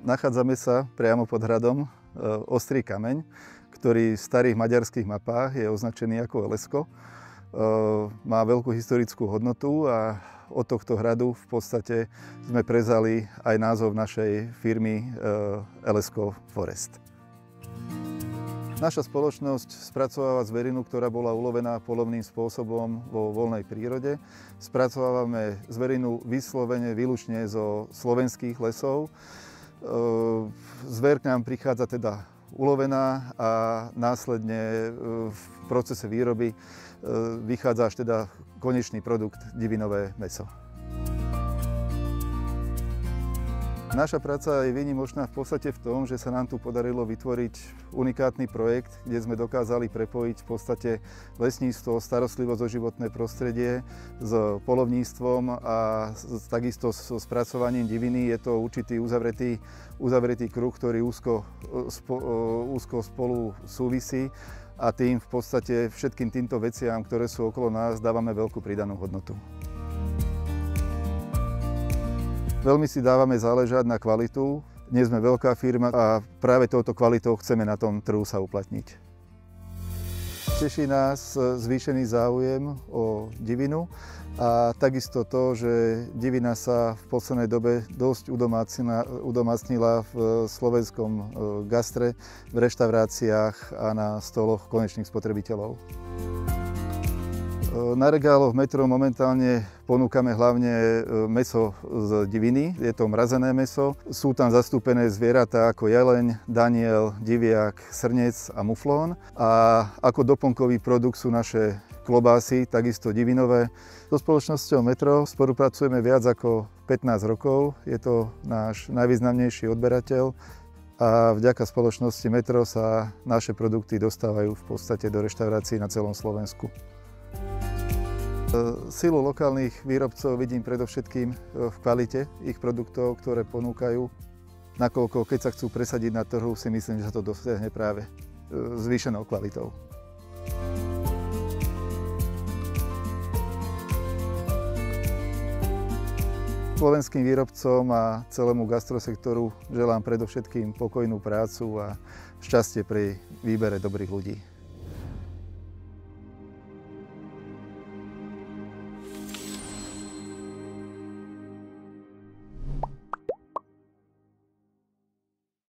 Nachádzame sa priamo pod hradom Ostrý kameň, ktorý v starých maďarských mapách je označený ako Elesko. Má veľkú historickú hodnotu a od tohto hradu v podstate sme prezali aj názov našej firmy Elesko Forest. Naša spoločnosť spracováva zverinu, ktorá bola ulovená polovným spôsobom vo voľnej prírode. Spracovávame zverinu vyslovene výlučne zo slovenských lesov. Zver k nám prichádza teda ulovená a následne v procese výroby vychádza až teda konečný produkt divinové mäso. Naša práca je výnimočná v podstate v tom, že sa nám tu podarilo vytvoriť unikátny projekt, kde sme dokázali prepojiť v podstate lesníctvo, starostlivosť o životné prostredie s poľovníctvom a takisto s spracovaním diviny. Je to určitý uzavretý kruh, ktorý úzko spolu súvisí a tým v podstate všetkým týmto veciam, ktoré sú okolo nás, dávame veľkú pridanú hodnotu. Veľmi si dávame záležať na kvalitu. Nie sme veľká firma a práve touto kvalitou chceme na tom trhu sa uplatniť. Teší nás zvýšený záujem o divinu a takisto to, že divina sa v poslednej dobe dosť udomácnila v slovenskom gastre, v reštauráciách a na stoloch konečných spotrebiteľov. Na regáloch Metro momentálne ponúkame hlavne mäso z diviny, je to mrazené mäso. Sú tam zastúpené zvieratá ako jeleň, daniel, diviak, srnec a muflón. A ako doplnkový produkt sú naše klobásy, takisto divinové. So spoločnosťou Metro spolupracujeme viac ako 15 rokov. Je to náš najvýznamnejší odberateľ. A vďaka spoločnosti Metro sa naše produkty dostávajú v podstate do reštaurácií na celom Slovensku. Silu lokálnych výrobcov vidím predovšetkým v kvalite ich produktov, ktoré ponúkajú. Nakoľko keď sa chcú presadiť na trhu, si myslím, že sa to dosiahne práve zvýšenou kvalitou. Slovenským výrobcom a celému gastrosektoru želám predovšetkým pokojnú prácu a šťastie pri výbere dobrých ľudí.